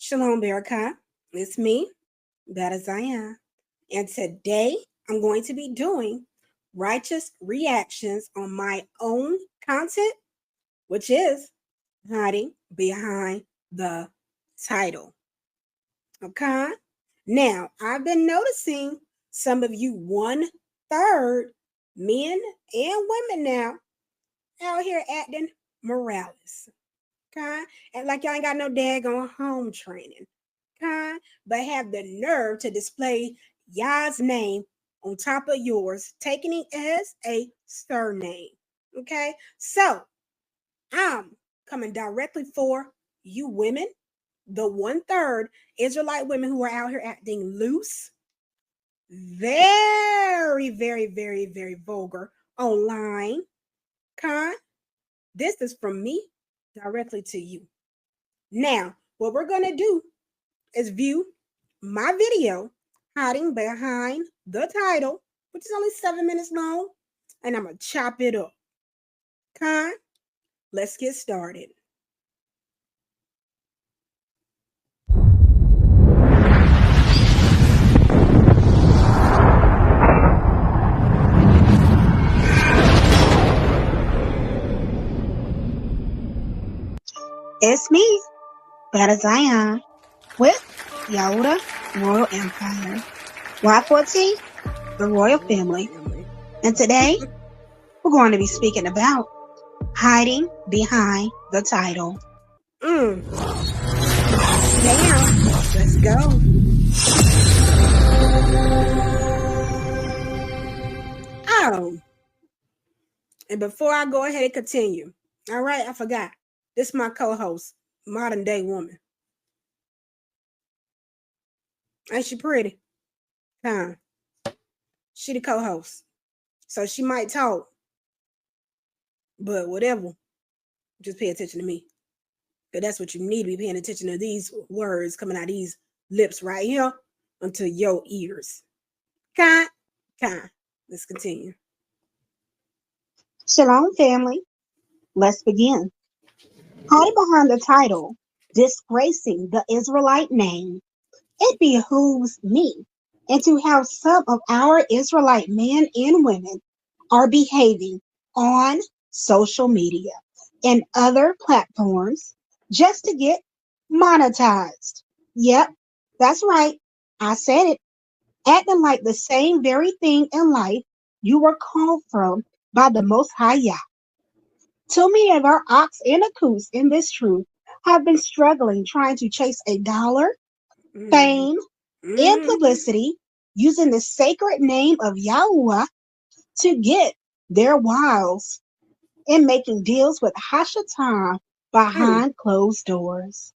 Shalom Berakah. It's me, Baht. And today I'm going to be doing righteous reactions on my own content, which is hiding behind the title. Okay? Now, I've been noticing some of you 1/3 men and women now out here acting morales. Okay? And like y'all ain't got no daggone home training. Okay? But have the nerve to display Yah's name on top of yours, taking it as a surname. Okay? So I'm coming directly for you women, the 1/3 Israelite women who are out here acting loose, very, very, very, very vulgar online. Okay? This is from me directly to you. Now, what we're going to do is view my video hiding behind the title, which is only 7 minutes long, and I'm going to chop it up. Okay? Let's get started. It's me, Baht with Yahuda Royal Empire. Y14, the royal family. And today, we're going to be speaking about hiding behind the title. Damn, let's go. Oh, and before I go ahead and continue, all right, I forgot. This is my co-host, Modern Day Woman. Ain't she pretty? Huh? She the co-host. So she might talk. But whatever. Just pay attention to me. Because that's what you need to be paying attention to, these words coming out of these lips right here until your ears. Kind. Let's continue. Shalom, family. Let's begin. Hiding behind the title, disgracing the Israelite name, it behooves me into how some of our Israelite men and women are behaving on social media and other platforms just to get monetized. Yep, that's right. I said it. Acting like the same very thing in life you were called from by the Most High Yah. Too many of our ox and acous in this truth have been struggling trying to chase a dollar, fame, and publicity using the sacred name of Yahuwah to get their wiles and making deals with Hashatan behind closed doors.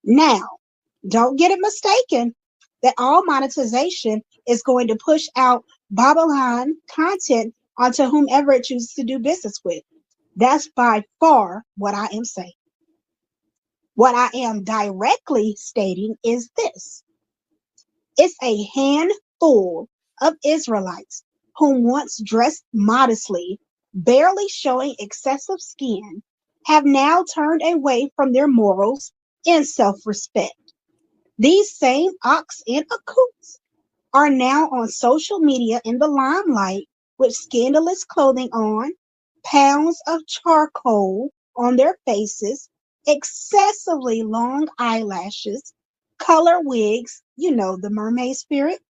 Now, don't get it mistaken that all monetization is going to push out Babylon content onto whomever it chooses to do business with. That's by far what I am saying. What I am directly stating is this. It's a handful of Israelites whom once dressed modestly, barely showing excessive skin, have now turned away from their morals and self-respect. These same ox and acouts are now on social media in the limelight with scandalous clothing on, pounds of charcoal on their faces, excessively long eyelashes, color wigs, you know, the mermaid spirit.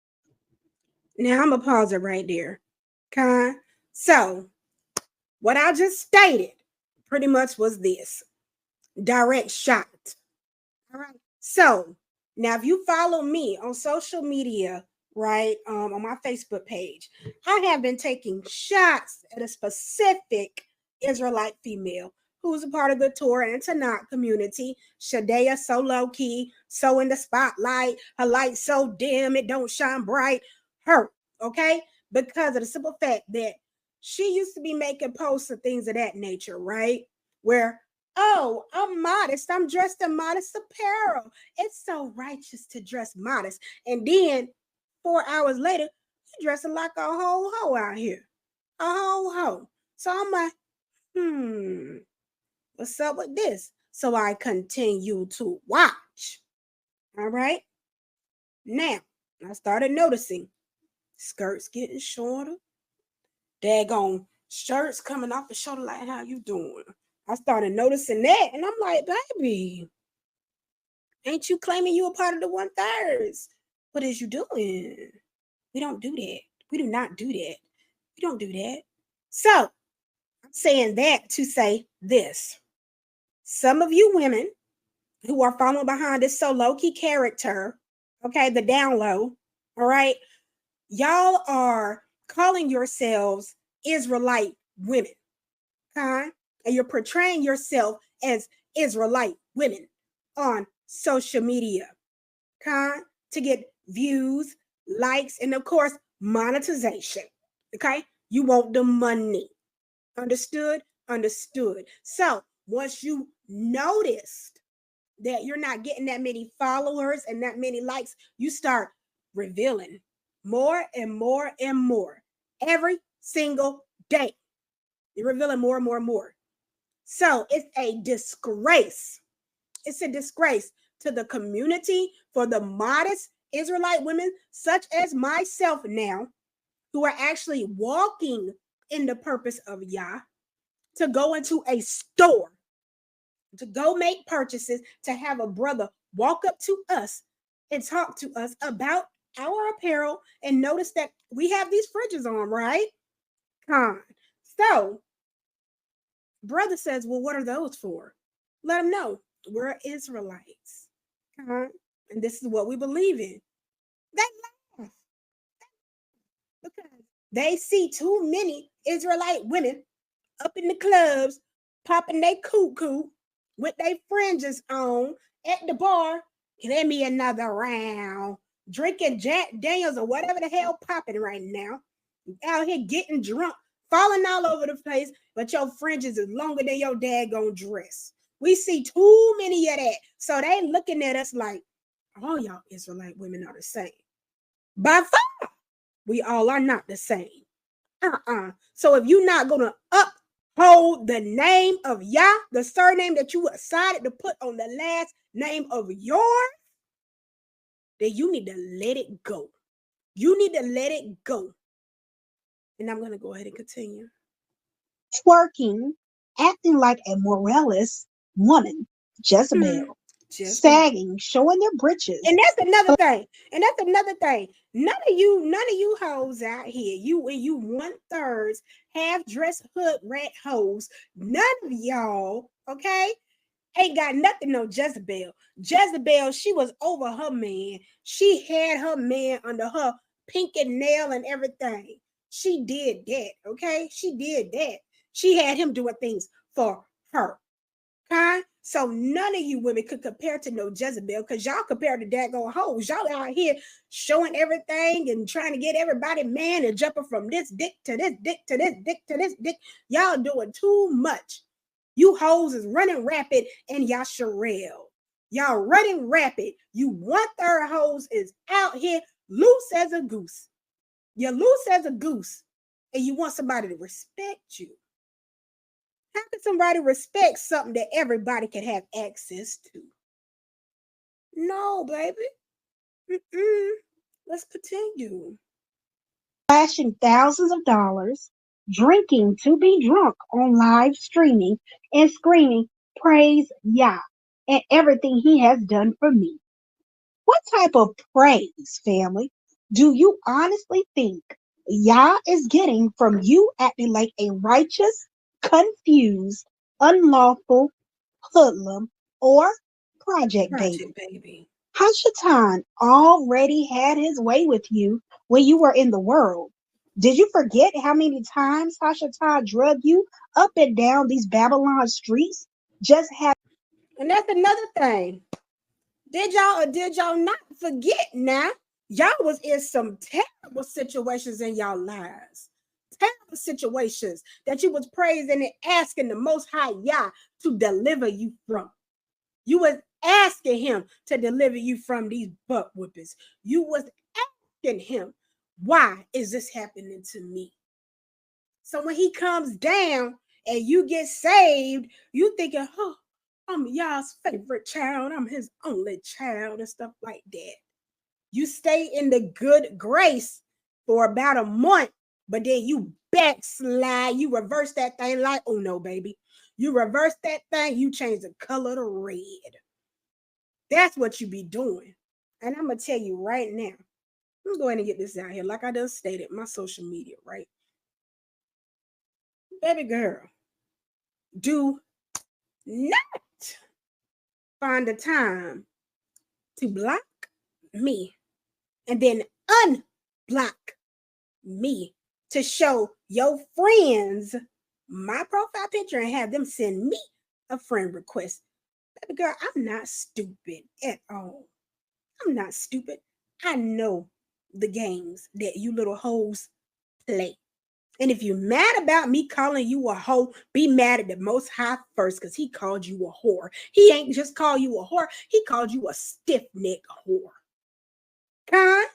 Now I'm going to pause it right there. Okay? So, what I just stated pretty much was this. Direct shot. All right. So, now if you follow me on social media, right, on my Facebook page, I have been taking shots at a specific Israelite female who's a part of the Torah and Tanakh community. Shadea, so low-key, so in the spotlight, her light so dim, it don't shine bright. Her, okay? Because of the simple fact that she used to be making posts and things of that nature, right? Where, oh, I'm modest. I'm dressed in modest apparel. It's so righteous to dress modest. And then 4 hours later, you're dressing like a whole hoe out here. A whole hoe. So I'm like, what's up with this? So I continue to watch. All right. Now, I started noticing skirts getting shorter. Daggone shirts coming off the shoulder, like, how you doing? I started noticing that, and I'm like, baby, ain't you claiming you a part of the 1/3? What is you doing? We don't do that. We do not do that. We don't do that. So I'm saying that to say this. Some of you women who are following behind this so low-key character, okay, the down low, all right, y'all are calling yourselves Israelite women, huh? And you're portraying yourself as Israelite women on social media, huh? To get views, likes, and of course, monetization, okay? You want the money. Understood? Understood. So once you noticed that you're not getting that many followers and that many likes, you start revealing more and more and more every single day. You're revealing more and more and more. So it's a disgrace. It's a disgrace to the community for the modest Israelite women, such as myself now, who are actually walking in the purpose of Yah, to go into a store, to go make purchases, to have a brother walk up to us and talk to us about our apparel and notice that we have these fridges on, right? So, brother says, well, what are those for? Let them know we're Israelites. And this is what we believe in. They laugh because they see too many Israelite women up in the clubs popping their cuckoo with their fringes on at the bar. Give me another round. Drinking Jack Daniels or whatever the hell popping right now. Out here getting drunk, falling all over the place, but your fringes is longer than your daggone dress. We see too many of that. So they looking at us like, all y'all Israelite women are the same. By far, we all are not the same. So if you're not going to uphold the name of Yah, the surname that you decided to put on the last name of yours, then you need to let it go. You need to let it go. And I'm going to go ahead and continue. Twerking, acting like a moralist woman, Jezebel, sagging, showing their britches. And that's another thing. None of you hoes out here, you 1/3 half-dressed hood rat hoes, none of y'all, okay, ain't got nothing on Jezebel. Jezebel, she was over her man. She had her man under her pinky nail and everything. She did that, okay? She did that. She had him doing things for her. Okay? So none of you women could compare to no Jezebel because y'all compare to daggone hoes. Y'all out here showing everything and trying to get everybody man and jumping from this dick to this dick to this dick to this dick. Y'all doing too much. You hoes is running rapid in Yasharel. Y'all running rapid. You 1/3 hoes is out here loose as a goose. You're loose as a goose and you want somebody to respect you. How can somebody respect something that everybody can have access to? No, baby. Let's continue. Flashing thousands of dollars, drinking to be drunk on live streaming, and screaming, praise Yah, and everything he has done for me. What type of praise, family, do you honestly think Yah is getting from you acting like a righteous, confused, unlawful hoodlum or project baby? Hashatan already had his way with you when you were in the world. Did you forget how many times Hashatan drug you up and down these Babylon streets? And that's another thing. Did y'all not forget now? Y'all was in some terrible situations in y'all lives. Terrible situations that you was praising and asking the Most High Yah to deliver you from. You was asking him to deliver you from these butt whippers. You was asking him, why is this happening to me? So when he comes down and you get saved, you thinking, oh, I'm y'all's favorite child. I'm his only child and stuff like that. You stay in the good grace for about a month, but then you backslide. You reverse that thing like, oh no, baby. You reverse that thing, you change the color to red. That's what you be doing. And I'm going to tell you right now, I'm going to get this out here. Like I just stated, my social media, right? Baby girl, do not find the time to block me and then unblock me to show your friends my profile picture and have them send me a friend request. Baby girl, I'm not stupid at all. I'm not stupid. I know the games that you little hoes play. And if you're mad about me calling you a hoe, be mad at the Most High first, because he called you a whore. He ain't just called you a whore, he called you a stiff-neck whore.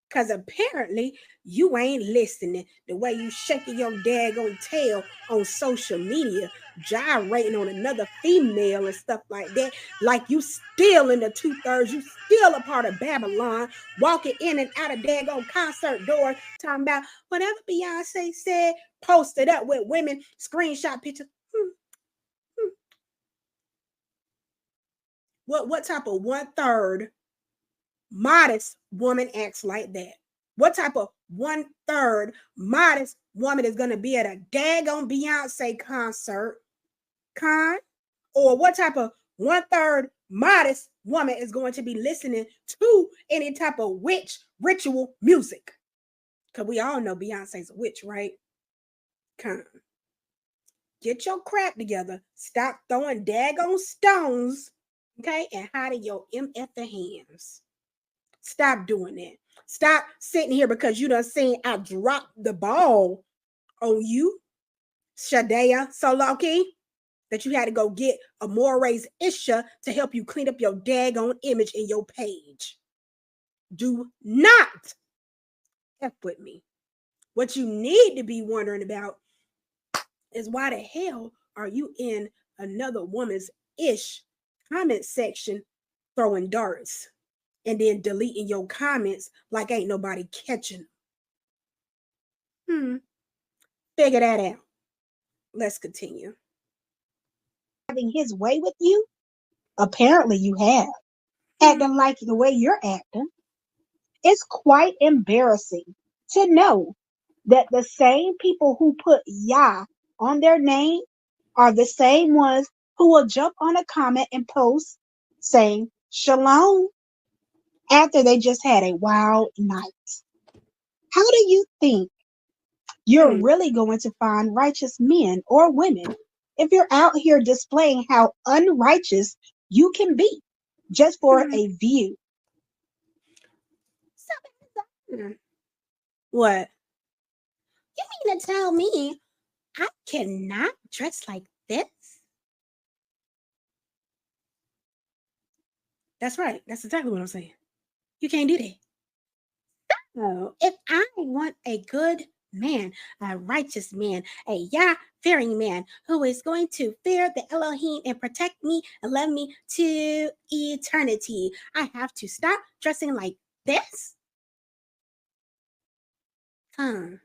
Because apparently you ain't listening. The way you shaking your daggone tail on social media, gyrating on another female and stuff like that, like you still in the 2/3, you still a part of Babylon, walking in and out of daggone concert doors, talking about whatever Beyonce said, posted up with women, screenshot pictures. What type of 1/3 modest woman acts like that? What type of 1/3 modest woman is going to be at a daggone Beyonce concert? Or what type of 1/3 modest woman is going to be listening to any type of witch ritual music? Because we all know Beyonce's a witch, right? Get your crap together. Stop throwing daggone stones, okay? And hiding your MF hands. Stop doing that. Stop sitting here because you done seen I dropped the ball on you, Shadea Soloki, that you had to go get a Morays Isha to help you clean up your daggone image in your page. Do not F with me. What you need to be wondering about is why the hell are you in another woman's ish comment section throwing darts and then deleting your comments like ain't nobody catching them? Figure that out. Let's continue. Having his way with you? Apparently you have. Acting like the way you're acting. It's quite embarrassing to know that the same people who put Yah on their name are the same ones who will jump on a comment and post saying Shalom after they just had a wild night. How do you think you're really going to find righteous men or women if you're out here displaying how unrighteous you can be just for a view? What? You mean to tell me I cannot dress like this? That's right. That's exactly what I'm saying. You can't do that. So, if I want a good man, a righteous man, a Yah-fearing man who is going to fear the Elohim and protect me and love me to eternity, I have to stop dressing like this? Oh,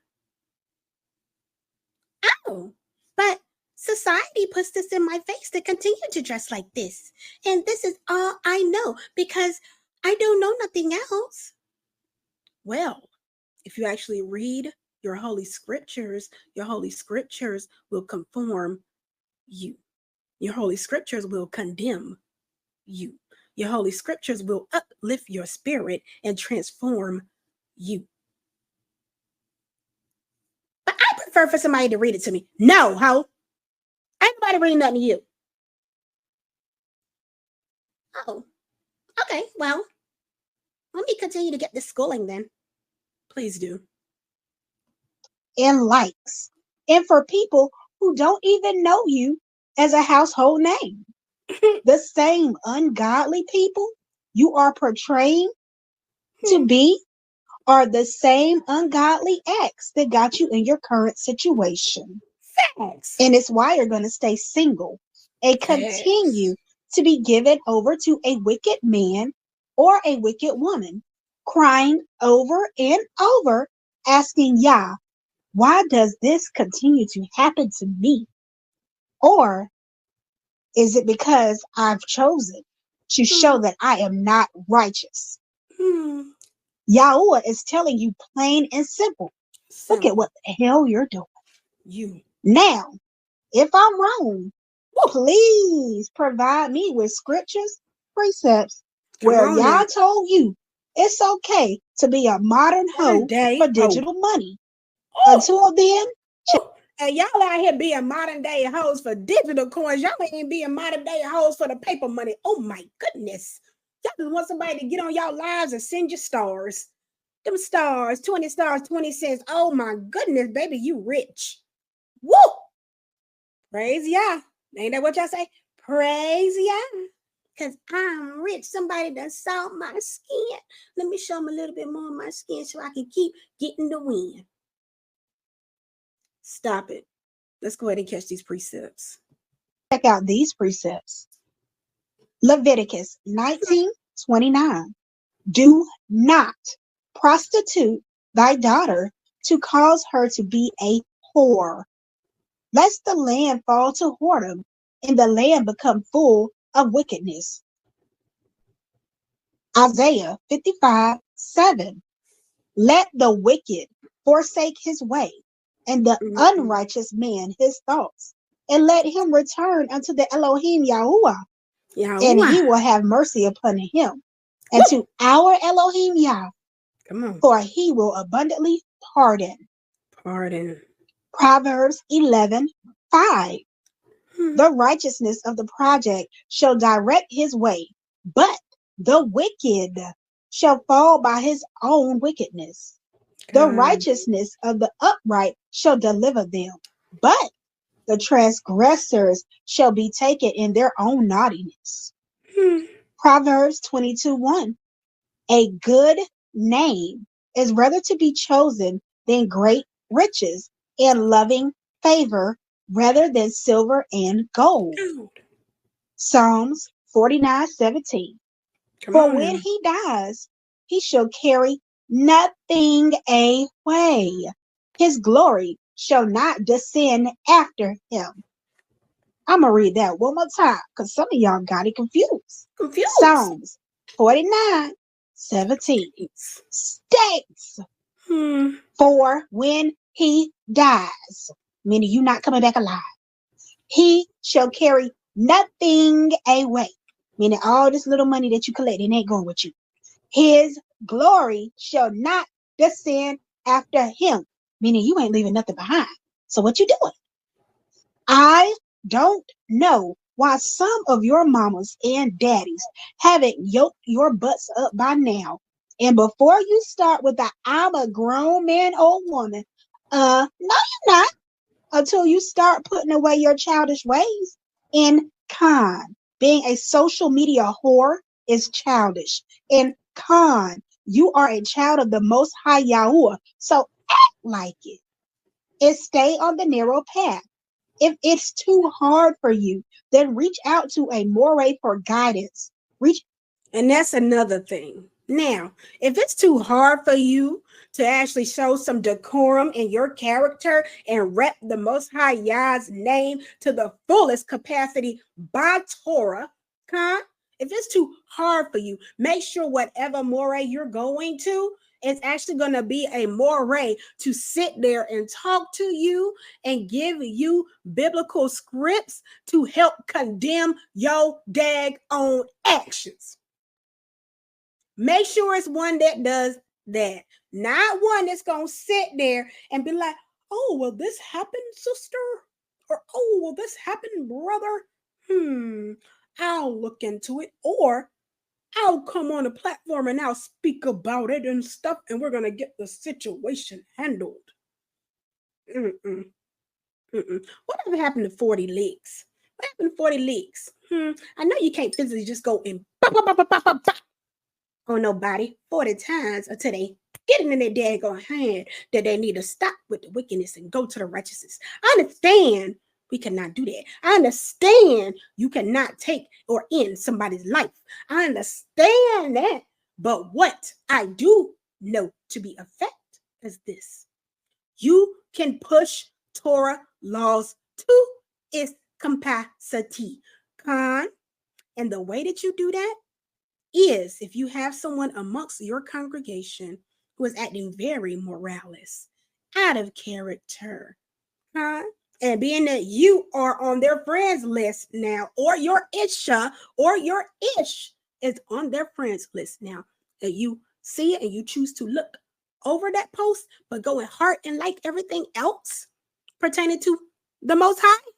but society puts this in my face to continue to dress like this. And this is all I know because I don't know nothing else. Well, if you actually read your holy scriptures will conform you. Your holy scriptures will condemn you. Your holy scriptures will uplift your spirit and transform you. But I prefer for somebody to read it to me. No, ho. Ain't nobody reading nothing to you. Oh, okay. Well, let me continue to get this schooling then. Please do. And likes. And for people who don't even know you as a household name. The same ungodly people you are portraying to be are the same ungodly acts that got you in your current situation. Facts. And it's why you're going to stay single and continue to be given over to a wicked man or a wicked woman, crying over and over, asking Yah, why does this continue to happen to me? Or is it because I've chosen to show that I am not righteous? Yahuwah is telling you plain and simple. Look at what the hell you're doing. You. Now, if I'm wrong, please provide me with scriptures, precepts, where Yah told you it's okay to be a modern hoe for digital money. Until then, and y'all out here being modern day hoes for digital coins. Y'all ain't being modern day hoes for the paper money. Oh my goodness. Y'all just want somebody to get on y'all lives and send you stars. Them stars, 20 stars, 20 cents. Oh my goodness, baby, you rich. Woo! Praise Yah. Ain't that what y'all say? Praise Yah. Because I'm rich. Somebody done saw my skin. Let me show them a little bit more of my skin so I can keep getting the win. Stop it. Let's go ahead and catch these precepts. Check out these precepts. Leviticus 19:29. Do not prostitute thy daughter to cause her to be a whore, lest the land fall to whoredom and the land become full of wickedness. Isaiah 55:7. Let the wicked forsake his way, and the unrighteous man his thoughts, and let him return unto the Elohim Yahuwah, and he will have mercy upon him, and to our Elohim Yah, for he will abundantly pardon. Proverbs 11:5. The righteousness of the project shall direct his way, but the wicked shall fall by his own wickedness. The righteousness of the upright shall deliver them, but the transgressors shall be taken in their own naughtiness. Proverbs 22:1. A good name is rather to be chosen than great riches, and loving favor rather than silver and gold. Psalms 49:17. For when he dies, he shall carry nothing away. His glory shall not descend after him. I'm going to read that one more time because some of y'all got it confused. Psalms 49:17 states, for when he dies, meaning you not coming back alive, he shall carry nothing away, meaning all this little money that you collecting ain't going with you. His glory shall not descend after him, meaning you ain't leaving nothing behind. So what you doing? I don't know why some of your mamas and daddies haven't yoked your butts up by now. And before you start with the I'm a grown man or woman, no, you're not, until you start putting away your childish ways. In con, being a social media whore is childish. In con, you are a child of the Most High Yahuwah, so act like it. And stay on the narrow path. If it's too hard for you, then reach out to a moray for guidance. And that's another thing. Now, if it's too hard for you to actually show some decorum in your character and rep the Most High Yah's name to the fullest capacity by Torah, if it's too hard for you, make sure whatever moray you're going to, it's actually going to be a moray to sit there and talk to you and give you biblical scripts to help condemn your daggone actions. Make sure it's one that does that, not one that's going to sit there and be like, oh, well, this happened, sister, or oh, well, this happened, brother. I'll look into it, or I'll come on a platform and I'll speak about it and stuff, and we're going to get the situation handled. Whatever happened to 40 leaks? What happened to 40 leaks? I know you can't physically just go and on nobody 40 times until they get it in their daggone hand that they need to stop with the wickedness and go to the righteousness. I understand We cannot do that. I understand you cannot take or end somebody's life. I understand that. But what I do know to be a fact is this. You can push Torah laws to its capacity. And the way that you do that is if you have someone amongst your congregation who is acting very moralist, out of character, and being that you are on their friends list now, or your Isha or your Ish is on their friends list now, that you see it and you choose to look over that post, but go in heart and like everything else pertaining to the Most High,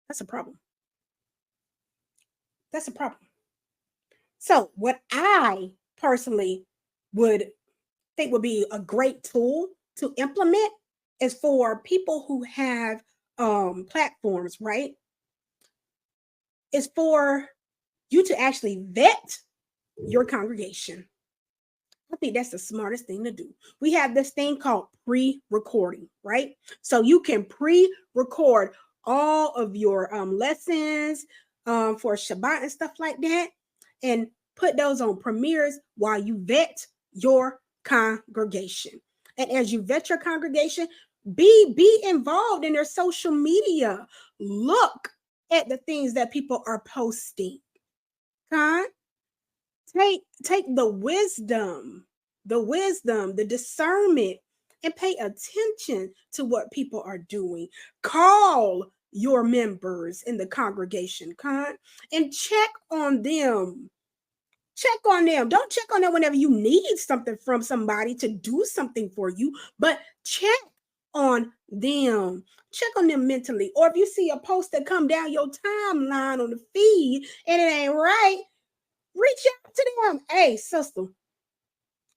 that's a problem. That's a problem. So what I personally would think would be a great tool to implement is for people who have platforms, right? Is for you to actually vet your congregation. I think that's the smartest thing to do. We have this thing called pre-recording, right? So you can pre-record all of your lessons for Shabbat and stuff like that, and put those on premieres while you vet your congregation. And as you vet your congregation, be involved in their social media. Look at the things that people are posting. Take the wisdom, the discernment, and pay attention to what people are doing. Call your members in the congregation, and check on them. Check on them. Don't check on them whenever you need something from somebody to do something for you, but check on them. Check on them mentally. Or if you see a post that come down your timeline on the feed and it ain't right, reach out to them. Hey, sister.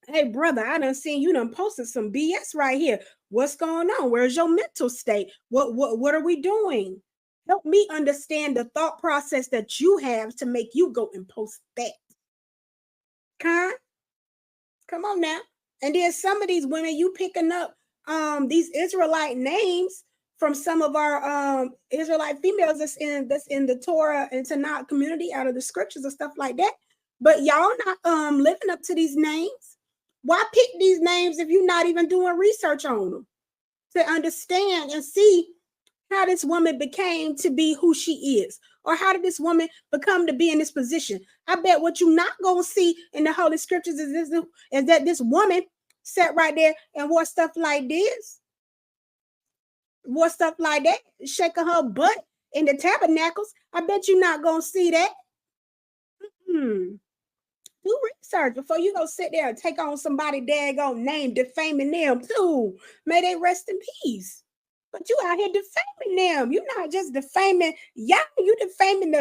Hey, brother, I done seen you done posted some BS right here. What's going on? Where's your mental state? What are we doing? Help me understand the thought process that you have to make you go and post that. Come on now. And then some of these women, you picking up these Israelite names from some of our Israelite females that's in the Torah and Tanakh community, out of the scriptures and stuff like that. But y'all not living up to these names. Why pick these names if you're not even doing research on them to understand and see how this woman became to be who she is, or how did this woman become to be in this position? I bet what you're not going to see in the Holy Scriptures is that this woman sat right there and wore stuff like this, wore stuff like that, shaking her butt in the tabernacles. I bet you're not going to see that. Do research before you go sit there and take on somebody daggone name, defaming them too. May they rest in peace. But you out here defaming them. You're not just defaming y'all. You defaming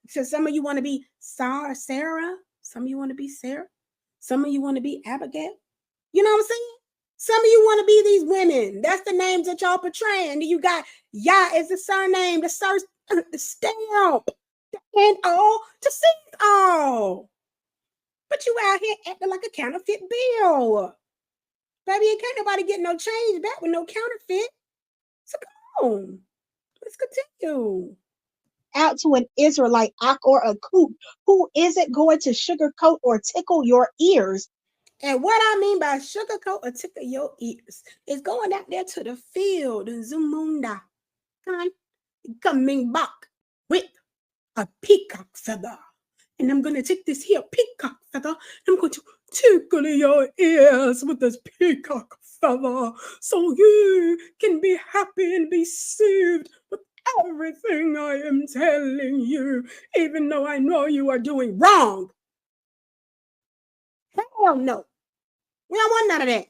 so some of you want to be Sarah. Some of you want to be Sarah. Some of you want to be Abigail. You know what I'm saying? Some of you want to be these women. That's the names that y'all portraying. You got Yah as the surname, the stamp, and all to see all. But you out here acting like a counterfeit bill. Baby, you can't nobody get no change back with no counterfeit. So come on, let's continue. Out to an Israelite, Ak or a Koot, who isn't going to sugarcoat or tickle your ears. And what I mean by sugarcoat or tickle your ears is going out there to the field in Zumunda, coming back with a peacock feather. And I'm going to take this here peacock feather, and I'm going to tickle your ears with this peacock feather so you can be happy and be soothed with everything I am telling you, even though I know you are doing wrong. Hell no. We don't want none of that.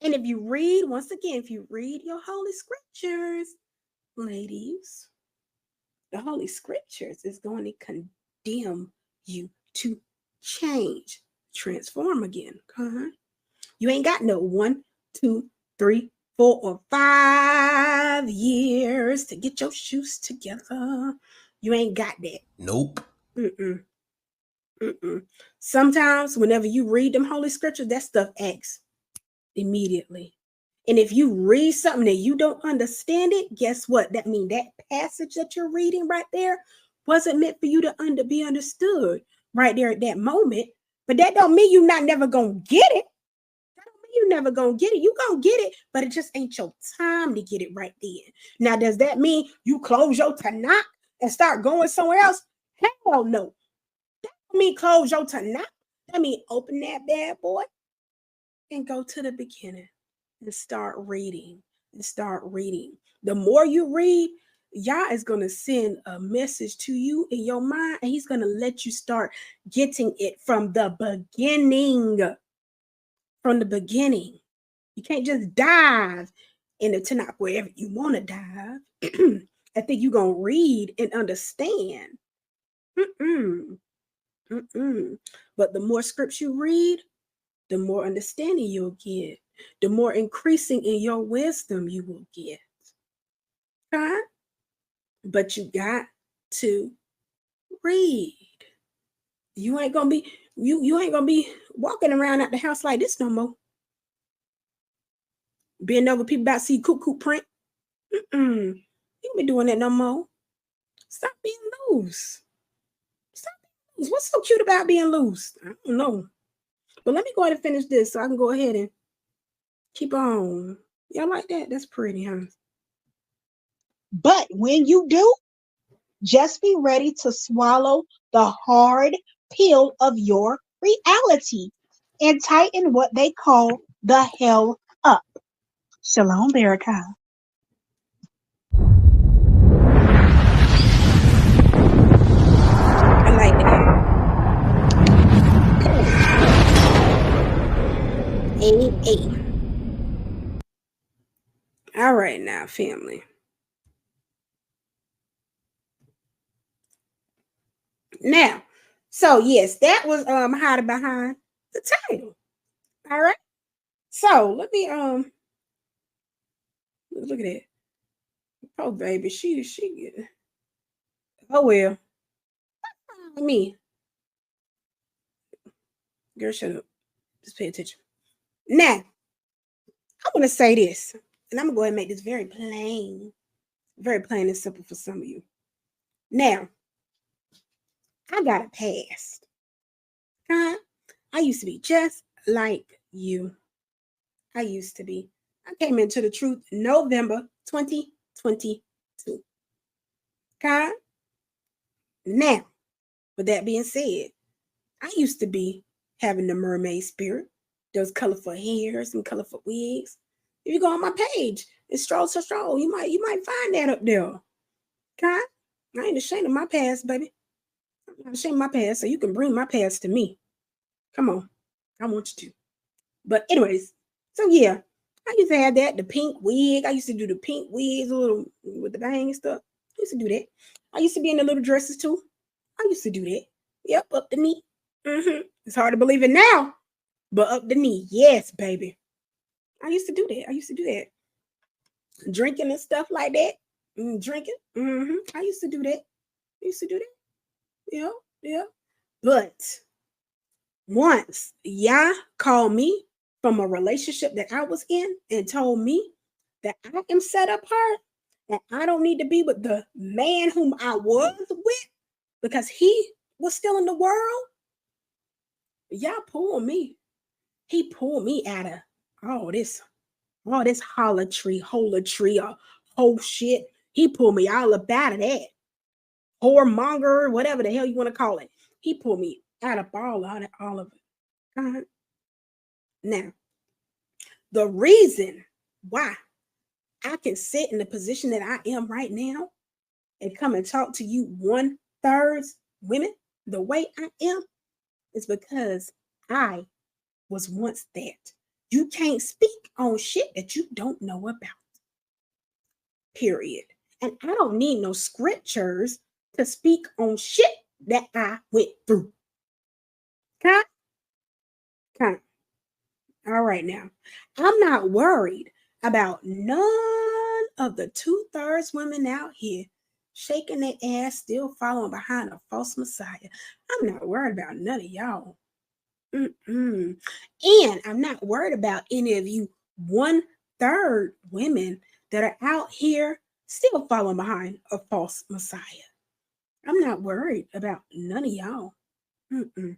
And if you read, once again, if you read your Holy Scriptures, ladies, the Holy Scriptures is going to condemn you to change, transform again. You ain't got no 1, 2, 3, 4, or 5 years to get your shoes together. You ain't got that. Nope. Sometimes whenever you read them Holy Scriptures, that stuff acts immediately. And if you read something that you don't understand it, guess what? That means that passage that you're reading right there wasn't meant for you to be understood right there at that moment. But that don't mean you're not never gonna get it. That don't mean you never gonna get it. You gonna get it, but it just ain't your time to get it right then. Now, does that mean you close your tanakh and start going somewhere else? Hell no. That don't mean close your tanakh. That mean open that bad boy and go to the beginning and start reading and start reading. The more you read, Yah is going to send a message to you in your mind, and he's going to let you start getting it from the beginning. From the beginning. You can't just dive in the Tanakh wherever you want to dive. I think you're going to read and understand. But the more scripts you read, the more understanding you'll get, the more increasing in your wisdom you will get. Okay? But you got to read. You ain't gonna be walking around at the house like this no more. Being over people about to see cuckoo print. You ain't be doing that no more. Stop being loose. Stop being loose. What's so cute about being loose? I don't know. But let me go ahead and finish this so I can go ahead and keep on. Y'all like that? That's pretty, huh? But when you do, just be ready to swallow the hard pill of your reality and tighten what they call the hell up. Shalom Berakah. I like that. Hey. All right now, family. Now, so yes, that was hiding behind the title. All right. So let me look at it. Oh baby, she oh well. Me. Girl, shut up. Just pay attention. Now, I want to say this, and I'm gonna go ahead and make this very plain and simple for some of you. Now, I got a past. Huh? I used to be just like you. I used to be. I came into the truth November 2022. Okay? Now, with that being said, I used to be having the mermaid spirit, those colorful hairs and colorful wigs. If you go on my page, it's Stroll to Stroll. You might find that up there. Okay? I ain't ashamed of my past, baby. I'm not ashamed of my past, so you can bring my past to me. Come on. I want you to. But anyways, so yeah, I used to have that, the pink wig. I used to do the pink wigs little with the bang and stuff. I used to do that. I used to be in the little dresses too. I used to do that. Yep, up the knee. It's hard to believe it now, but up the knee. Yes, baby. I used to do that. Drinking and stuff like that. Drinking. I used to do that. Yeah. But once Yah called me from a relationship that I was in and told me that I am set apart and I don't need to be with the man whom I was with because he was still in the world, Yah pulled me. He pulled me out of all this holatry, whole shit. He pulled me all up out of that. Whoremonger, whatever the hell you want to call it. He pulled me out of all of it. Now, the reason why I can sit in the position that I am right now and come and talk to you 1/3 women the way I am is because I was once that. You can't speak on shit that you don't know about. Period. And I don't need no scriptures to speak on shit that I went through. Okay? All right now. I'm not worried about none of the 2/3 women out here shaking their ass, still following behind a false messiah. I'm not worried about none of y'all. And I'm not worried about any of you 1 1/3 women that are out here still following behind a false Messiah. I'm not worried about none of y'all. Mm-mm.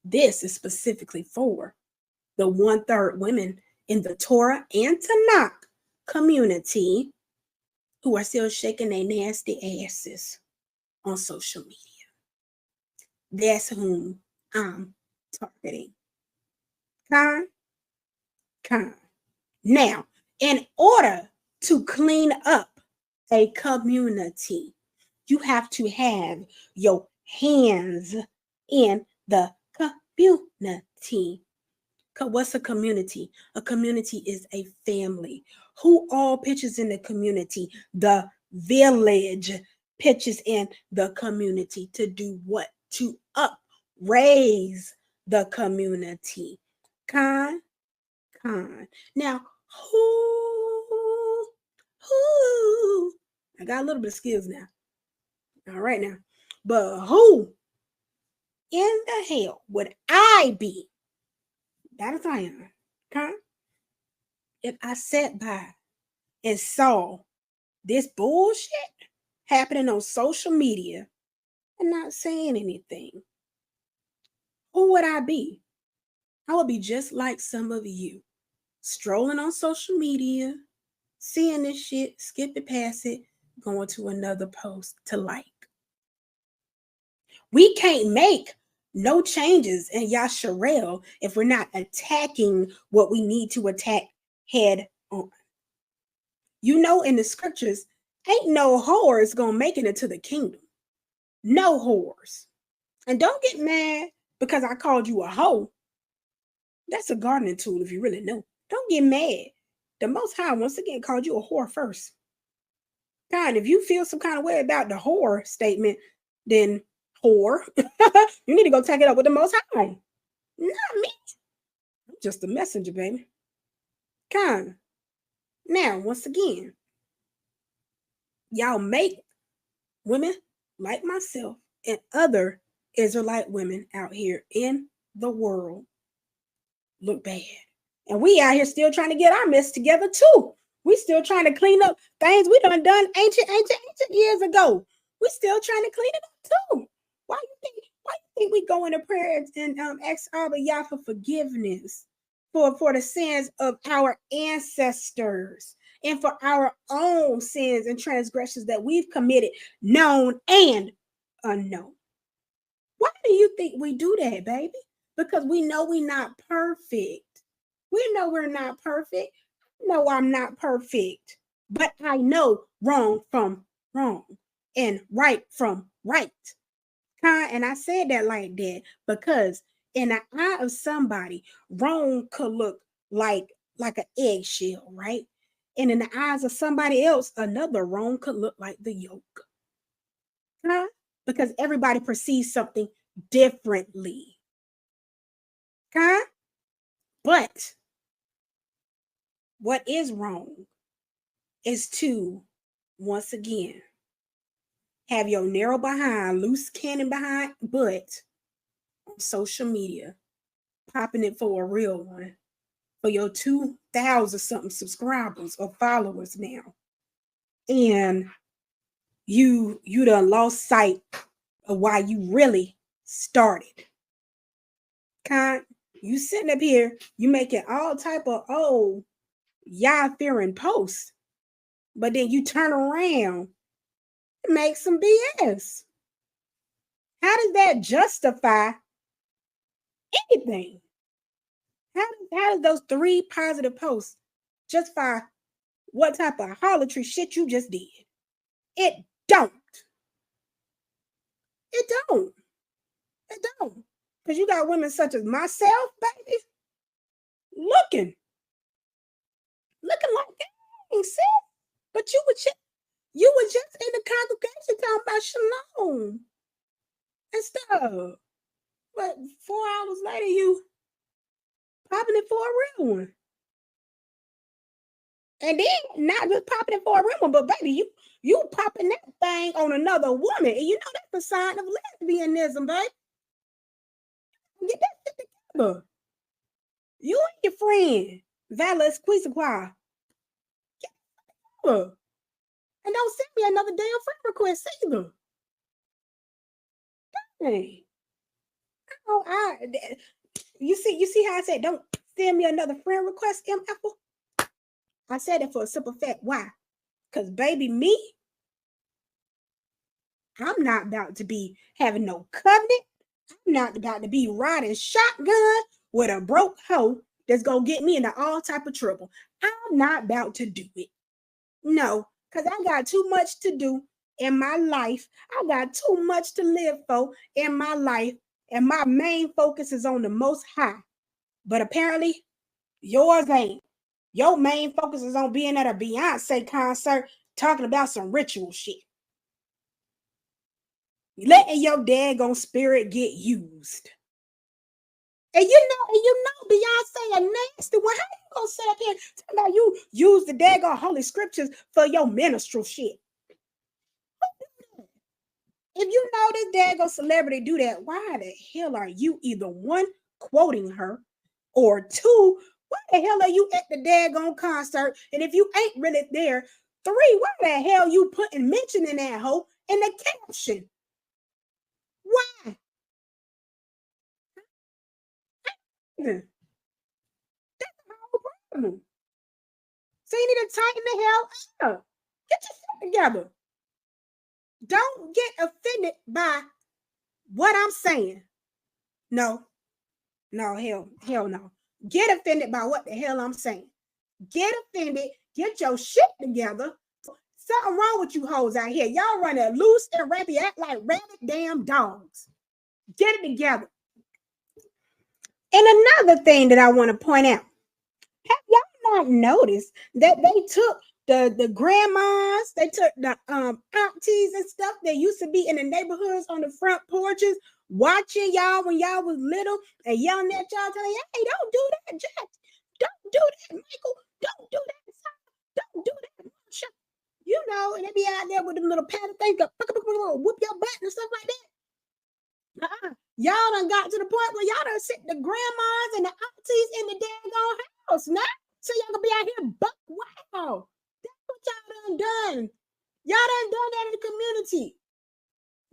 This is specifically for the 1/3 women in the Torah and Tanakh community who are still shaking their nasty asses on social media. That's whom I'm targeting. Con. Now, in order to clean up a community, you have to have your hands in the community. What's a community? A community is a family. Who all pitches in the community? The village pitches in the community to do what? To upraise the community. Con. Now, who? I got a little bit of skills now. All right now. But who in the hell would I be? That is I am. Okay? If I sat by and saw this bullshit happening on social media and not saying anything, who would I be? I would be just like some of you, strolling on social media, seeing this shit, skip it, pass it, going to another post to like. We can't make no changes in Yasharel if we're not attacking what we need to attack head on. You know, in the scriptures, ain't no whores gonna make it into the kingdom. No whores. And don't get mad because I called you a hoe. That's a gardening tool if you really know. Don't get mad. The Most High once again called you a whore first. God, if you feel some kind of way about the whore statement, then whore, you need to go take it up with the Most High. Not me. I'm just a messenger, baby. Kind. Now, once again, y'all make women like myself and other Israelite women out here in the world look bad. And we out here still trying to get our mess together too. We still trying to clean up things we done ancient years ago. We still trying to clean it up too. Why you think we go into prayer and ask Abba Yah for forgiveness for the sins of our ancestors and for our own sins and transgressions that we've committed, known and unknown? Why do you think we do that, baby? Because we know we're not perfect. We know we're not perfect. No, I'm not perfect. But I know wrong from wrong and right from right. And I said that like that because in the eye of somebody, wrong could look like an eggshell, right? And in the eyes of somebody else, another wrong could look like the yolk. Because everybody perceives something differently. But what is wrong is to, once again, have your narrow behind, loose cannon behind butt on social media, popping it for a real one, for your 2,000 something subscribers or followers now. And you done lost sight of why you really started. You sitting up here, you making all type of Yah-fearing posts, but then you turn around and make some BS. How does that justify anything? How does those 3 positive posts justify what type of harlotry shit you just did? It don't. It don't. Because you got women such as myself, baby, looking like dang, sis. But you were just in the congregation talking about shalom and stuff. But 4 hours later, you popping it for a real one. And then not just popping it for a real one, but baby, you popping that thing on another woman. And you know that's a sign of lesbianism, baby. Get that shit together. You and your friend Valor Squeezequah. And don't send me another damn friend request either. Hey. Oh, you see how I said don't send me another friend request, M Apple? I said it for a simple fact. Why? Because baby, me, I'm not about to be having no covenant. I'm not about to be riding shotgun with a broke hoe that's gonna get me into all type of trouble. I'm not about to do it. No, because I got too much to do in my life. I got too much to live for in my life. And my main focus is on the Most High. But apparently, yours ain't. Your main focus is on being at a Beyonce concert talking about some ritual shit. Letting your daggone spirit get used. And you know Beyonce a nasty one. How you gonna sit up here talking about you use the daggone holy scriptures for your minstrel shit? If you know this daggone celebrity do that, why the hell are you either one quoting her or two, why the hell are you at the daggone concert? And if you ain't really there, three, why the hell you putting mentioning that hoe in the caption? Why? That's the whole problem. So you need to tighten the hell up. Get your shit together. Don't get offended by what I'm saying. No, hell no. Get offended by what the hell I'm saying. Get offended. Get your shit together. Something wrong with you hoes out here. Y'all running loose and rampy, act like rabid damn dogs. Get it together. And another thing that I want to point out. Have y'all not noticed that they took the grandmas, they took the aunties and stuff that used to be in the neighborhoods on the front porches, watching y'all when y'all was little and yelling at y'all, telling you, hey, don't do that, Jack. Don't do that, Michael. Don't do that, son. Don't do that, Marsha. You know, and they be out there with them little paddle things, whoop your butt and stuff like that. Y'all done got to the point where y'all done sit the grandmas and the aunties in the daggone house now. So y'all gonna be out here buck wow. That's what y'all done. Y'all done that in the community.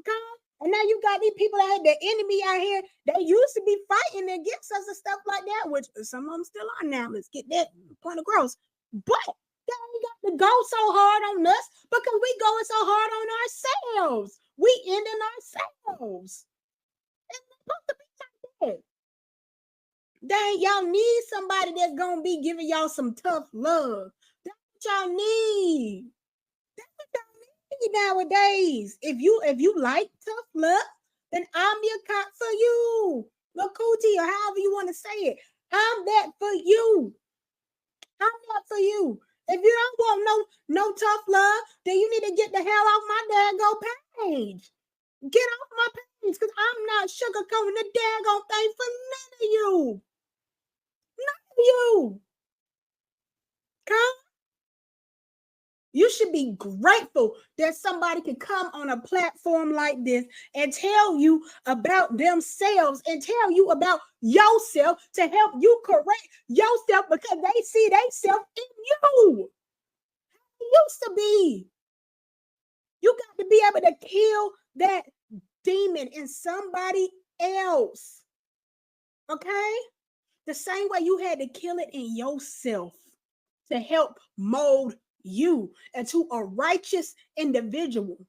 Okay? And now you got these people out here, the enemy out here, they used to be fighting against us and stuff like that, which some of them still are now. Let's get that point across. But they ain't got to go so hard on us because we going so hard on ourselves. We ending ourselves. It's supposed to be like that. Dang, y'all need somebody that's gonna be giving y'all some tough love. That's what y'all need. That's what y'all need nowadays. If you like tough love, then I'm your cop for you. Lakuti, or however you want to say it. I'm that for you. I'm that for you. If you don't want no tough love, then you need to get the hell off my daggone page. Get off my page, because I'm not sugarcoating the daggone thing for none of you. None of you. Come. You should be grateful that somebody can come on a platform like this and tell you about themselves and tell you about yourself to help you correct yourself because they see themselves in you. It used to be. You got to be able to kill that demon in somebody else. Okay? The same way you had to kill it in yourself to help mold you into a righteous individual.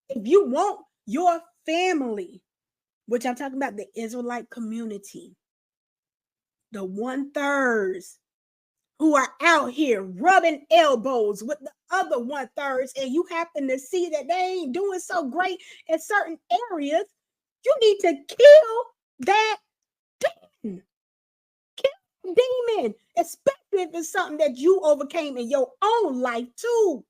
If you want your family, which I'm talking about the Israelite community, the 1/3 who are out here rubbing elbows with the other 1/3, and you happen to see that they ain't doing so great in certain areas, you need to kill that demon. Kill demon, especially if it's something that you overcame in your own life too.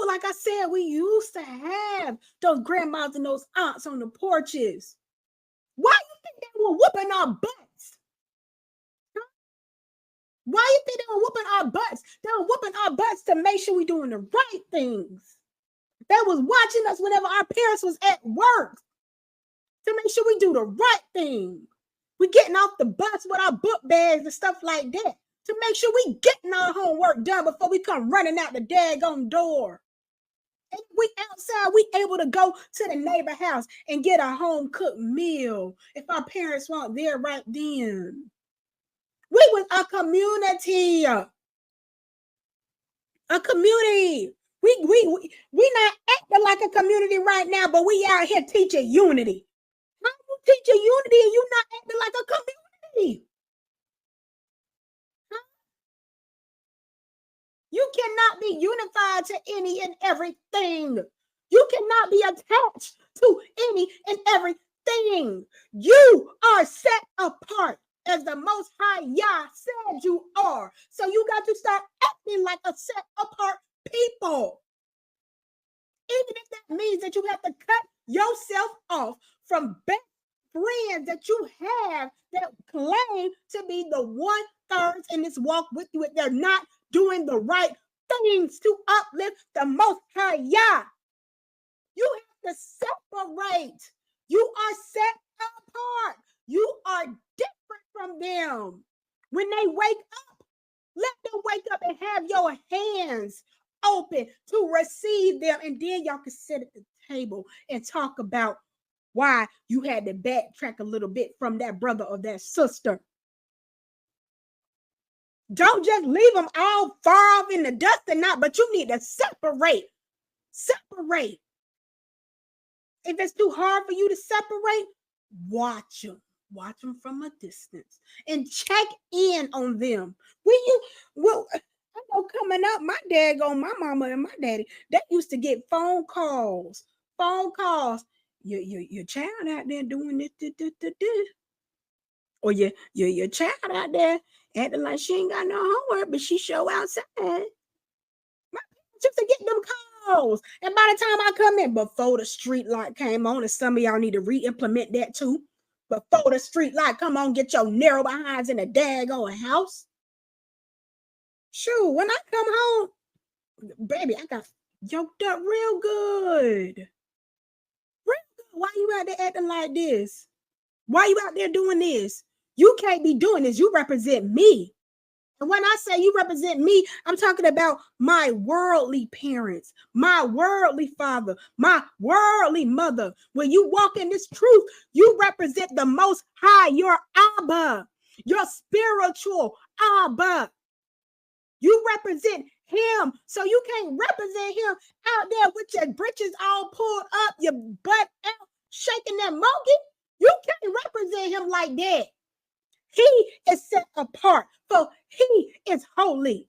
Like I said, we used to have those grandmas and those aunts on the porches. Why you think they were whooping our butts? Huh? Why you think they were whooping our butts? They were whooping our butts to make sure we're doing the right things. They was watching us whenever our parents was at work to make sure we do the right thing. We getting off the bus with our book bags and stuff like that to make sure we getting our homework done before we come running out the daggone door. And we outside, we able to go to the neighbor house and get a home cooked meal if our parents weren't there right then. We was a community. A community. We not acting like a community right now, but we out here teaching unity. How you teaching unity and you not acting like a community? Huh? You cannot be unified to any and everything. You cannot be attached to any and everything. You are set apart as the Most High Yah said you are. So you got to start acting like a set apart people. Even if that means that you have to cut yourself off from best friends that you have that claim to be the 1/3 in this walk with you, if they're not doing the right things to uplift the Most High Yah. You have to separate. You are set apart. You are different from them. When they wake up, let them wake up and have your hands open to receive them. And then y'all can sit at the table and talk about why you had to backtrack a little bit from that brother or that sister. Don't just leave them all far off in the dust and not, but you need to separate. Separate. If it's too hard for you to separate, watch them. Watch them from a distance and check in on them. I know coming up, my mama and my daddy, they used to get phone calls. Your child out there doing this. Or your child out there acting like she ain't got no homework, but she show outside. My parents used to get them calls. And by the time I come in, before the street light came on, and some of y'all need to re-implement that too. Before the street light come on, get your narrow behinds in the daggone house. Shoot, when I come home, baby, I got yoked up real good. Why you out there acting like this? Why you out there doing this? You can't be doing this. You represent me. And when I say you represent me, I'm talking about my worldly parents, my worldly father, my worldly mother. When you walk in this truth, you represent the Most High, your Abba, your spiritual Abba. You represent him. So you can't represent him out there with your britches all pulled up, your butt out, shaking that monkey. You can't represent him like that. He is set apart, for he is holy.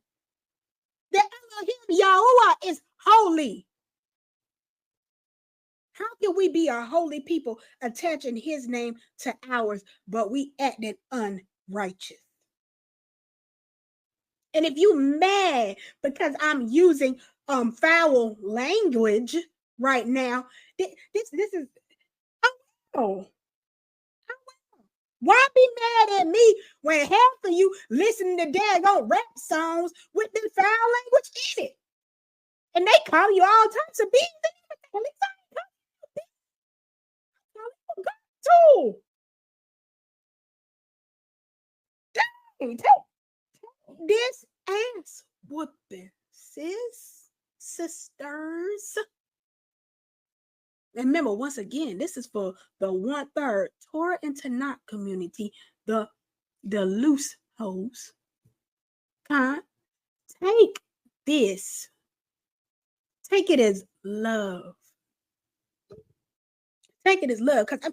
The Elohim Yahuwah is holy. How can we be a holy people attaching his name to ours, but we acting unrighteous? And if you mad because I'm using foul language right now, this is why be mad at me when half of you listening to daggone rap songs with this foul language in it? And they call you all types of beings and everything. Dang, take this ass whooping, sisters. And remember, once again, this is for the 1/3 Torah and Tanakh community, the loose hoes. Take this. Take it as love. Take it as love. Because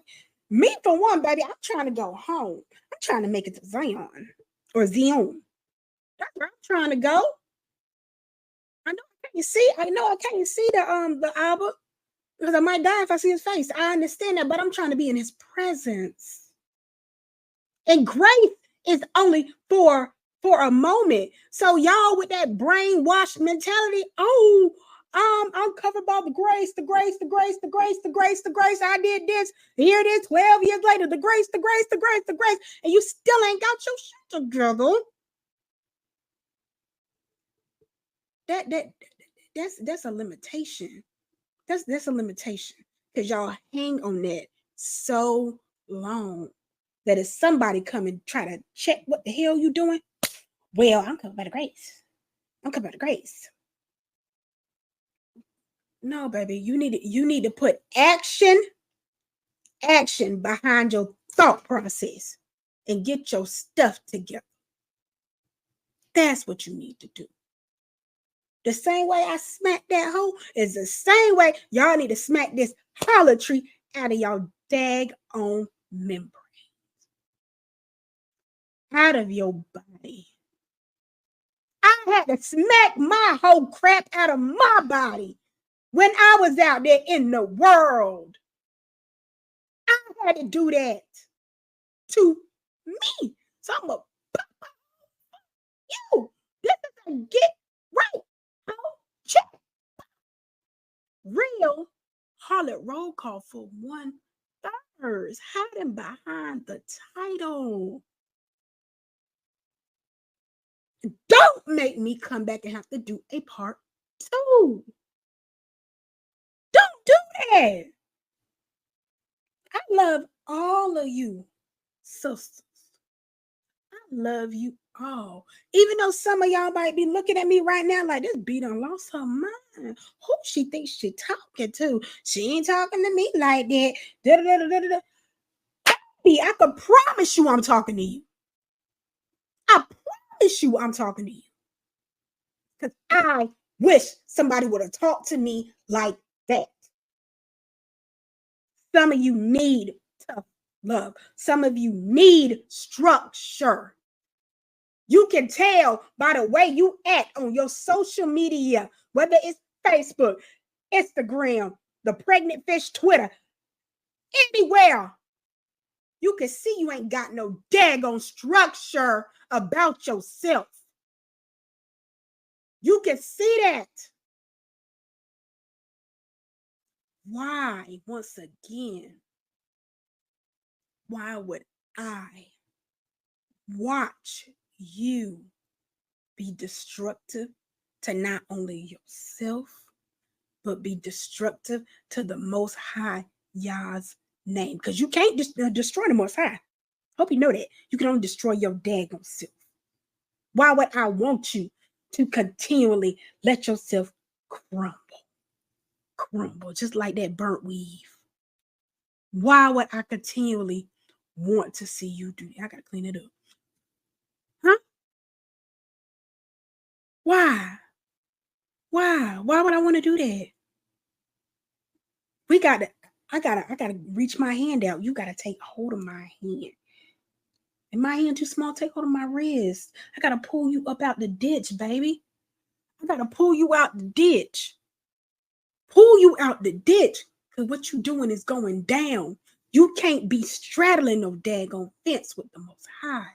me, for one, baby, I'm trying to go home. I'm trying to make it to Zion or Zion. That's where I'm trying to go. I know I can't see the Abba. Because I might die if I see his face. I understand that, but I'm trying to be in his presence. And grace is only for a moment. So y'all with that brainwashed mentality, I'm covered by the grace. I did this. Here it is 12 years later. The grace. And you still ain't got your shit together. That's a limitation. That's a limitation because y'all hang on that so long. that if somebody come and try to check what the hell you doing, well, I'm covered by the grace. I'm covered by the grace. No, baby, you need to put action behind your thought process and get your stuff together. That's what you need to do. The same way I smacked that hoe is the same way y'all need to smack this harlotry out of y'all daggone membrane. Out of your body. I had to smack my whole crap out of my body when I was out there in the world. I had to do that to me. So I'm going to you. This is a get right. Check. Real harlot roll call for 1/3, hiding behind the title. Don't make me come back and have to do a part 2. Don't do that. I love all of you, sisters. I love you all. Even though some of y'all might be looking at me right now like this B done lost her mind. Who she thinks she talking to? She ain't talking to me like that. Da-da-da-da-da-da. Baby, I can promise you I'm talking to you. I promise you I'm talking to you. Because I wish somebody would have talked to me like that. Some of you need tough love. Some of you need structure. You can tell by the way you act on your social media, whether it's Facebook, Instagram, the pregnant fish Twitter, anywhere. You can see you ain't got no daggone structure about yourself. You can see that. Why, once again, why would I watch you be destructive to not only yourself, but be destructive to the Most High Yah's name? Because you can't destroy the Most High. Hope you know that. You can only destroy your daggone self. Why would I want you to continually let yourself crumble, just like that burnt weave? Why would I continually want to see you do that? I gotta clean it up. Huh? Why? Why would I want to do that? I gotta reach my hand out. You gotta take hold of my hand. And my hand too small, take hold of my wrist. I gotta pull you up out the ditch, baby. I gotta pull you out the ditch. Pull you out the ditch. Because what you doing is going down. You can't be straddling no daggone fence with the Most High.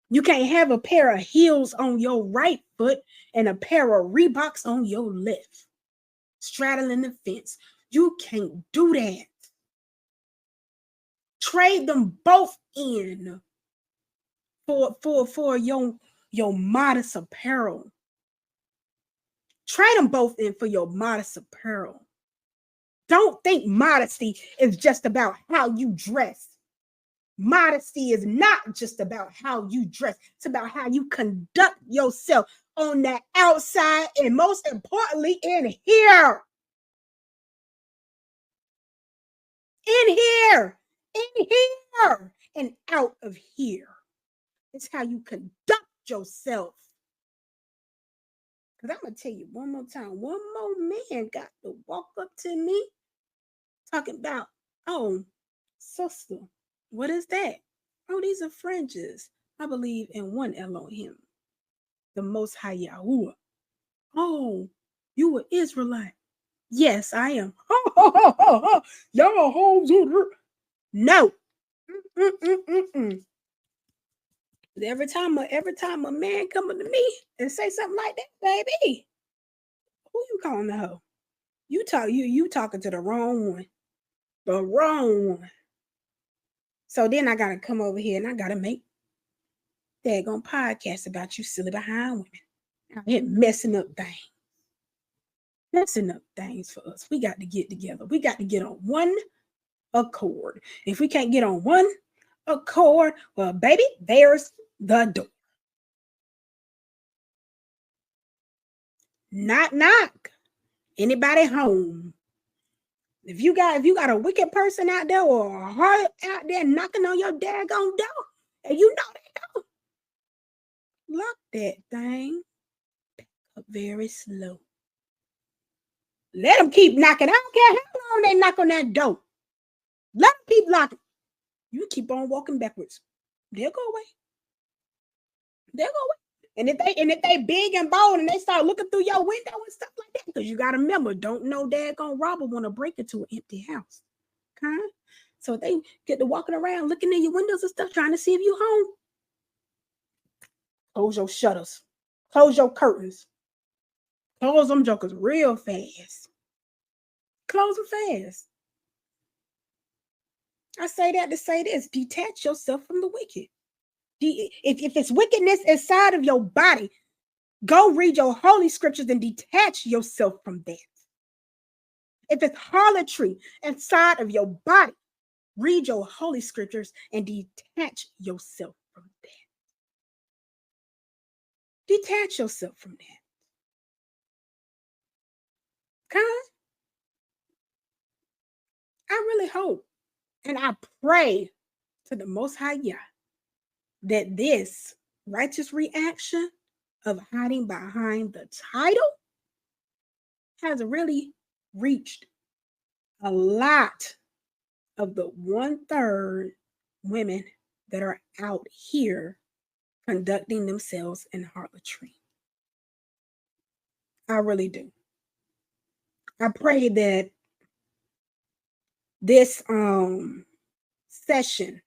You can't have a pair of heels on your right foot and a pair of Reeboks on your left. Straddling the fence. You can't do that. Trade them both in for your modest apparel. Trade them both in for your modest apparel. Don't think modesty is just about how you dress. Modesty is not just about how you dress. It's about how you conduct yourself on the outside and most importantly in here. In here. In here. And out of here. It's how you conduct yourself. Because I'm going to tell you one more time. One more man got to walk up to me talking about, oh, sister, what is that? Oh, these are fringes. I believe in one Elohim, the Most High Yahuwah. Oh, you were Israelite. Yes, I am. Y'all hoes. No. Every time a man coming to me and say something like that, baby, who you calling the hoe? You talking to the wrong one. The wrong one. So then I gotta come over here and I gotta make daggone podcast about you silly behind women. Out here messing up things. Messing up things for us. We got to get together. We got to get on one accord. If we can't get on one accord, well, baby, there's the door. Knock, knock. Anybody home? If you got a wicked person out there or a heart out there knocking on your daggone door, and you know they go, lock that thing up very slow. Let them keep knocking. I don't care how long they knock on that door. Let them keep knocking. You keep on walking backwards. They'll go away. They'll go away. And if they big and bold and they start looking through your window and stuff like that, because you got to remember, don't no daggone robber want to break into an empty house. Okay? So if they get to walking around looking in your windows and stuff, trying to see if you home, close your shutters. Close your curtains. Close them jokers real fast. Close them fast. I say that to say this. Detach yourself from the wicked. If it's wickedness inside of your body, go read your holy scriptures and detach yourself from that. If it's harlotry inside of your body, read your holy scriptures and detach yourself from that. Detach yourself from that. Okay? I really hope and I pray to the Most High Yah that this righteous reaction of hiding behind the title has really reached a lot of the 1/3 women that are out here conducting themselves in harlotry. I really do. I pray that this session,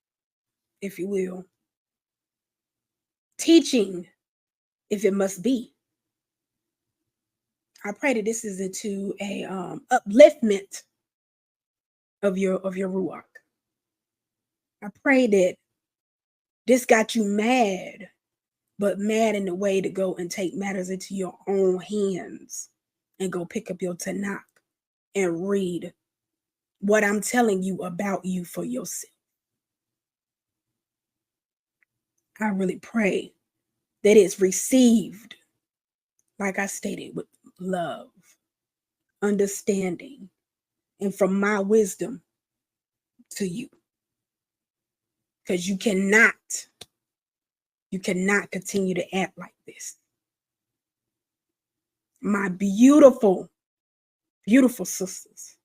if you will, teaching, if it must be, I pray that this is into a upliftment of your ruach. I pray that this got you mad, but mad in the way to go and take matters into your own hands and go pick up your tanakh and read what I'm telling you about you for yourself. I really pray that it's received, like I stated, with love, understanding, and from my wisdom to you. Because you cannot continue to act like this. My beautiful, beautiful sisters,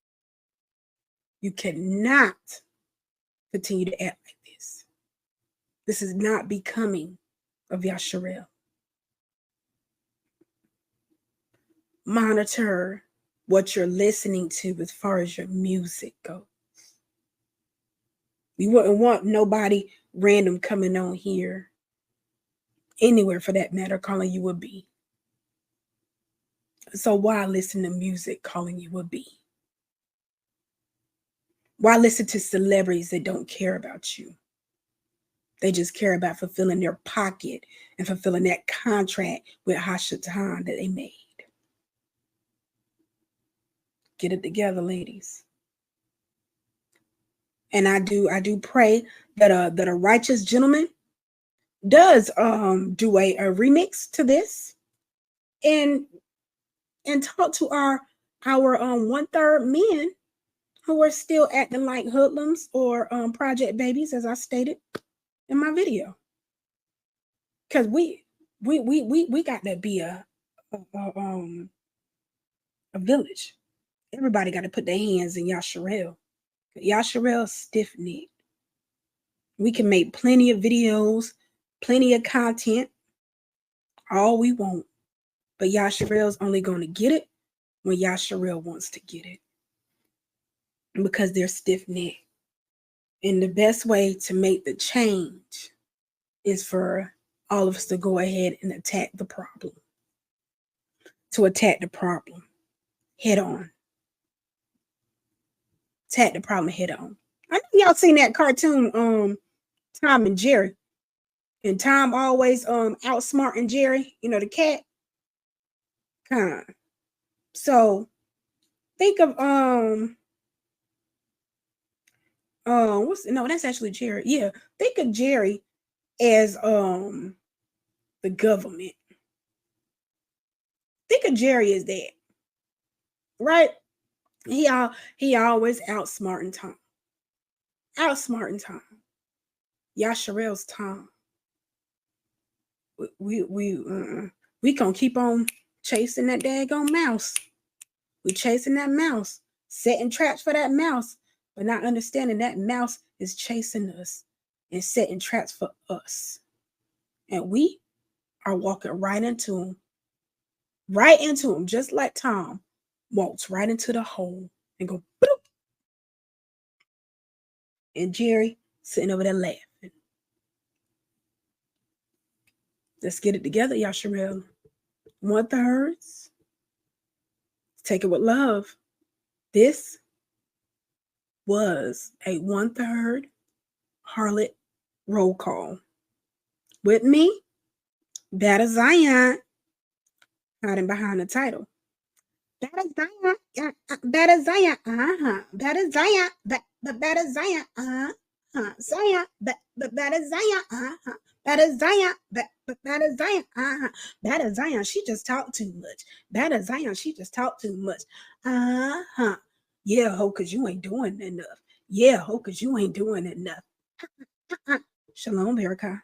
you cannot continue to act like this. This is not becoming of Yasharel. Monitor what you're listening to as far as your music goes. You wouldn't want nobody random coming on here, anywhere for that matter, calling you a B. So why listen to music calling you a B? Why listen to celebrities that don't care about you? They just care about fulfilling their pocket and fulfilling that contract with Hashatan that they made. Get it together, ladies. And I do pray that a righteous gentleman does do a remix to this and talk to our 1/3 men who are still acting like hoodlums or project babies, as I stated in my video. Because we got to be a village. Everybody got to put their hands in Yasharel. Yasharel's stiff-necked. We can make plenty of videos, plenty of content, all we want. But Yasharel's only going to get it when Yasharel wants to get it. Because they're stiff-necked. And the best way to make the change is for all of us to go ahead and attack the problem. To attack the problem head on. Attack the problem head on. I know y'all seen that cartoon, Tom and Jerry. And Tom always outsmarting Jerry, the cat. So think of That's actually Jerry. Yeah, think of Jerry as the government. Think of Jerry as that, right? He always outsmarting Tom. Outsmarting Tom. Yasharel's Tom. We gonna keep on chasing that daggone mouse. We chasing that mouse, setting traps for that mouse, but not understanding that mouse is chasing us and setting traps for us. And we are walking right into him, just like Tom walks right into the hole and go boop. And Jerry sitting over there laughing. Let's get it together, Yasharel. Want the herds? Take it with love. This was a 1/3 harlot roll call. With me, Baht Zion, hiding behind the title. Baht Zion, Baht Zion, Baht Zion, Baht Zion, Zion, Baht Zion, Baht Zion, Baht Zion, Baht Zion. She just talked too much. Baht Zion, she just talked too much. Yeah, ho, cause you ain't doing enough. Yeah, ho, cause you ain't doing enough. Shalom Berakah.